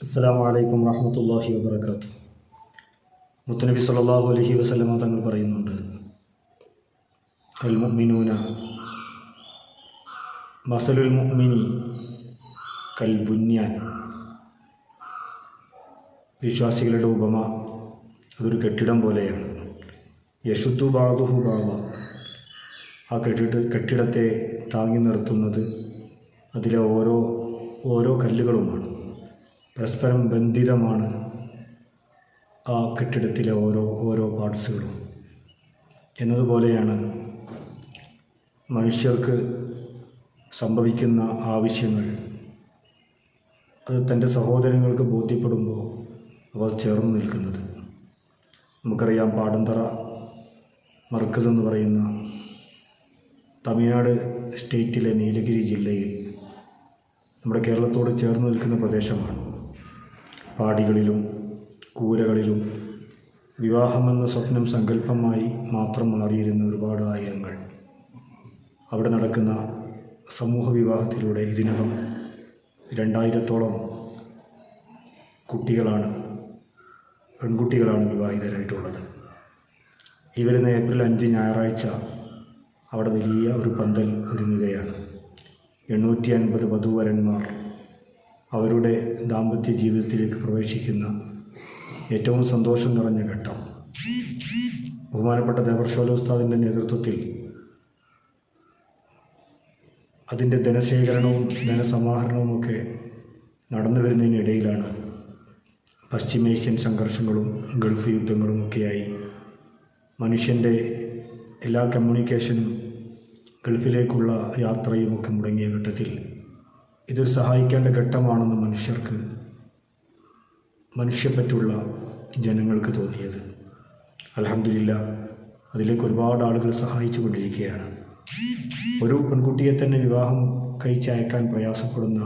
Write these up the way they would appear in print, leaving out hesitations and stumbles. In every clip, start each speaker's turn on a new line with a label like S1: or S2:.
S1: അസ്സലാമു അലൈക്കും വറഹ്മത്തുള്ളാഹി വബറകാതുഹു. മുത്തുനബി സല്ലല്ലാഹു അലൈഹി വസല്ലമ തങ്ങൾ പറയുന്നുണ്ട്, അൽ മുഅ്മിനൂന മസലുൽ മുഅ്മിനി കൽ ബുന്യാൻ. വിശ്വാസികളുടെ ഉപമ അതൊരു കെട്ടിടം പോലെയാണ്. യശുദ്ദു ബഅ്ദുഹു ബഅ്ദ. ആ കെട്ടിടത്തെ താങ്ങി നിർത്തുന്നത് അതിലെ ഓരോ കല്ലുകളുമാണ്. പരസ്പരം ബന്ധിതമാണ് ആ കെട്ടിടത്തിലെ ഓരോ പാർട്സുകളും. എന്നതുപോലെയാണ് മനുഷ്യർക്ക് സംഭവിക്കുന്ന ആവശ്യങ്ങൾ അത് തൻ്റെ സഹോദരങ്ങൾക്ക് ബോധ്യപ്പെടുമ്പോൾ അവ ചേർന്ന് നിൽക്കുന്നത്. നമുക്കറിയാം, പാടന്തറ മർക്കസ് എന്ന് പറയുന്ന തമിഴ്നാട് സ്റ്റേറ്റിലെ നീലഗിരി ജില്ലയിൽ നമ്മുടെ കേരളത്തോട് ചേർന്ന് നിൽക്കുന്ന പ്രദേശമാണ്. പാടികളിലും കൂരകളിലും വിവാഹമെന്ന സ്വപ്നം സങ്കല്പമായി മാത്രം മാറിയിരുന്ന ഒരുപാട് ആയിരങ്ങൾ അവിടെ നടക്കുന്ന സമൂഹ വിവാഹത്തിലൂടെ ഇതിനകം 2000-ഓളം പെൺകുട്ടികളാണ് വിവാഹിതരായിട്ടുള്ളത്. ഈ വരുന്ന ഏപ്രിൽ 5 ഞായറാഴ്ച അവിടെ വലിയ ഒരു പന്തൽ ഒരുങ്ങുകയാണ്. 850 വധൂവരന്മാർ അവരുടെ ദാമ്പത്യ ജീവിതത്തിലേക്ക് പ്രവേശിക്കുന്ന ഏറ്റവും സന്തോഷം നിറഞ്ഞ ഘട്ടം. ബഹുമാനപ്പെട്ട ദേവർഷോല ഉസ്താദിൻ്റെ നേതൃത്വത്തിൽ അതിൻ്റെ ധനശേഖരണവും ധനസമാഹരണവുമൊക്കെ നടന്നു വരുന്നതിനിടയിലാണ് പശ്ചിമേഷ്യൻ സംഘർഷങ്ങളും ഗൾഫ് യുദ്ധങ്ങളുമൊക്കെയായി മനുഷ്യൻ്റെ എല്ലാ കമ്മ്യൂണിക്കേഷനും ഗൾഫിലേക്കുള്ള യാത്രയുമൊക്കെ മുടങ്ങിയ ഘട്ടത്തിൽ ഇതൊരു സഹായിക്കേണ്ട ഘട്ടമാണെന്ന് മനുഷ്യപ്പറ്റുള്ള ജനങ്ങൾക്ക് തോന്നിയത്. അൽഹംദുലില്ലാ, അതിലേക്ക് ഒരുപാട് ആളുകൾ സഹായിച്ചു കൊണ്ടിരിക്കുകയാണ്. ഒരു പെൺകുട്ടിയെ തന്നെ വിവാഹം കഴിച്ചയക്കാൻ പ്രയാസപ്പെടുന്ന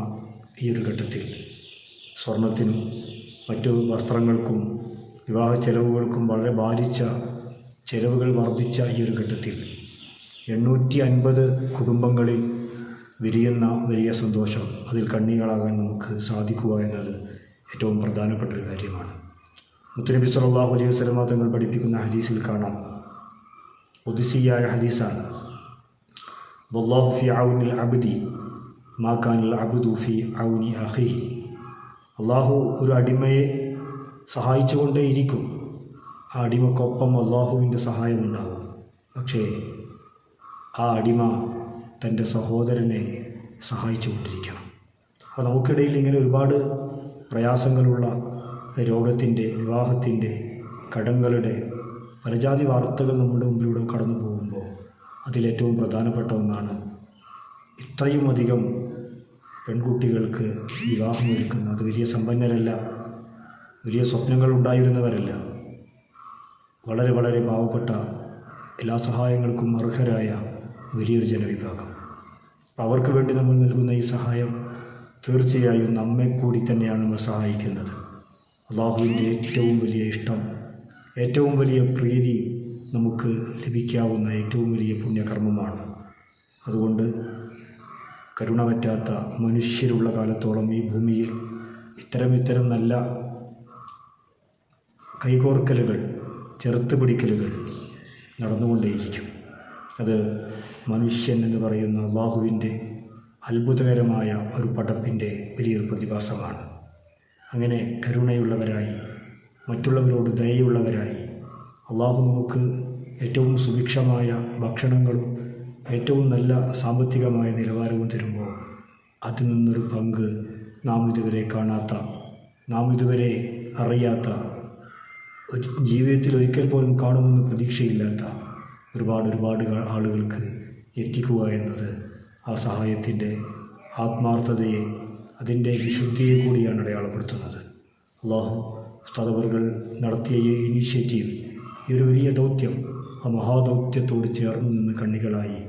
S1: ഈ ഒരു ഘട്ടത്തിൽ സ്വർണത്തിനും മറ്റു വസ്ത്രങ്ങൾക്കും വിവാഹ ചെലവുകൾക്കും വളരെ ഭാരിച്ച ചെലവുകൾ വർദ്ധിച്ച ഈ ഒരു ഘട്ടത്തിൽ 850 കുടുംബങ്ങളിൽ വിരിയുന്ന വലിയ സന്തോഷം, അതിൽ കണ്ണികളാകാൻ നമുക്ക് സാധിക്കുക എന്നത് ഏറ്റവും പ്രധാനപ്പെട്ട ഒരു കാര്യമാണ്. മുത്തുനബി സല്ലല്ലാഹു അലൈഹി വസല്ലമ തങ്ങൾ പഠിപ്പിക്കുന്ന ഹദീസിൽ കാണാം, ഖുദ്സിയായ ഹദീസാണ്, വല്ലാഹു ഫി ഔനിൽ അബ്ദി മാ കാനൽ അബ്ദു ഫി ഔനി അഖീഹി. അള്ളാഹു ഒരു അടിമയെ സഹായിച്ചുകൊണ്ടേയിരിക്കും. ആ അടിമക്കൊപ്പം അള്ളാഹുവിൻ്റെ സഹായമുണ്ടാകും. പക്ഷേ ആ അടിമ തൻ്റെ സഹോദരനെ സഹായിച്ചു കൊണ്ടിരിക്കണം. അപ്പോൾ നമുക്കിടയിൽ ഇങ്ങനെ ഒരുപാട് പ്രയാസങ്ങളുള്ള രോഗത്തിൻ്റെ, വിവാഹത്തിൻ്റെ, കടങ്ങളുടെ പലജാതി വാർത്തകൾ നമ്മുടെ മുമ്പിലൂടെ കടന്നു പോകുമ്പോൾ അതിലേറ്റവും പ്രധാനപ്പെട്ട ഒന്നാണ് ഇത്രയും അധികം പെൺകുട്ടികൾക്ക് വിവാഹമൊരുക്കുന്ന, അത് വലിയ സമ്പന്നരല്ല, വലിയ സ്വപ്നങ്ങൾ ഉണ്ടായിരുന്നവരല്ല, വളരെ വളരെ പാവപ്പെട്ട, എല്ലാ സഹായങ്ങൾക്കും അർഹരായ വലിയൊരു ജനവിഭാഗം. അവർക്ക് വേണ്ടി നമ്മൾ നൽകുന്ന ഈ സഹായം തീർച്ചയായും നമ്മെ കൂടി തന്നെയാണ് നമ്മൾ സഹായിക്കുന്നത്. അള്ളാഹുവിൻ്റെ ഏറ്റവും വലിയ ഇഷ്ടം, ഏറ്റവും വലിയ പ്രീതി നമുക്ക് ലഭിക്കാവുന്ന ഏറ്റവും വലിയ പുണ്യകർമ്മമാണ്. അതുകൊണ്ട് കരുണ പറ്റാത്ത മനുഷ്യരുള്ള കാലത്തോളം ഈ ഭൂമിയിൽ ഇത്തരം നല്ല കൈകോർക്കലുകൾ, ചെറുത്ത് പിടിക്കലുകൾ നടന്നുകൊണ്ടേയിരിക്കും. അത് മനുഷ്യൻ എന്ന് പറയുന്ന അള്ളാഹുവിൻ്റെ അത്ഭുതകരമായ ഒരു പടപ്പിൻ്റെ വലിയൊരു പ്രതിഭാസമാണ്. അങ്ങനെ കരുണയുള്ളവരായി, മറ്റുള്ളവരോട് ദയയുള്ളവരായി, അള്ളാഹു നമുക്ക് ഏറ്റവും സുഭിക്ഷമായ ഭക്ഷണങ്ങളും ഏറ്റവും നല്ല സാമ്പത്തികമായ നിലവാരവും തരുമ്പോൾ അതിൽ നിന്നൊരു പങ്ക് നാം ഇതുവരെ കാണാത്ത, നാം ഇതുവരെ അറിയാത്ത, ജീവിതത്തിൽ ഒരിക്കൽ പോലും കാണുമെന്ന് പ്രതീക്ഷയില്ലാത്ത ഒരുപാട് ആളുകൾക്ക് എത്തിക്കുക എന്നത് ആ സഹായത്തിൻ്റെ ആത്മാർത്ഥതയെ, അതിൻ്റെ വിശുദ്ധിയെ കൂടിയാണ് അടയാളപ്പെടുത്തുന്നത്. അള്ളാഹു ഉസ്താദവർകൾ നടത്തിയ ഈ ഇനീഷ്യേറ്റീവ്, ഈ ഒരു വലിയ ദൗത്യം, ആ മഹാദൗത്യത്തോട് ചേർന്ന് നിന്ന് കണ്ണികളായി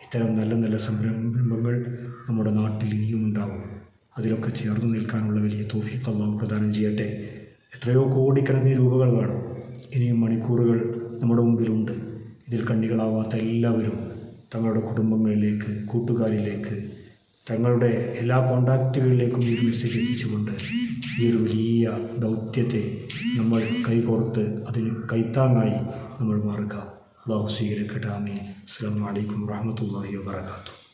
S1: ഇത്തരം നല്ല സംരംഭങ്ങൾ നമ്മുടെ നാട്ടിൽ ഇനിയും ഉണ്ടാവും. അതിലൊക്കെ ചേർന്ന് നിൽക്കാനുള്ള വലിയ തൗഫീഖ് അള്ളാഹു പ്രദാനം ചെയ്യട്ടെ. എത്രയോ കോടിക്കണക്കിന് രൂപകൾ വേണം, ഇനിയും മണിക്കൂറുകൾ നമ്മുടെ മുമ്പിലുണ്ട്. ഇതിൽ കണ്ണികളാവാത്ത എല്ലാവരും തങ്ങളുടെ കുടുംബങ്ങളിലേക്ക്, കൂട്ടുകാരിലേക്ക് തങ്ങളുടെ എല്ലാ കോണ്ടാക്റ്റുകളിലേക്കും ഈ മെസ്സേജ് എത്തിച്ചുകൊണ്ട് ഈ ഒരു വലിയ ദൗത്യത്തെ നമ്മൾ കൈകോർത്ത് അതിന് കൈത്താങ്ങായി നമ്മൾ മാറുക. അല്ലാഹു സ്വീകരിക്കട്ടെ. ആമീൻ. അസ്സലാമു അലൈക്കും വറഹ്മത്തുള്ളാഹി വബറകാതുഹു.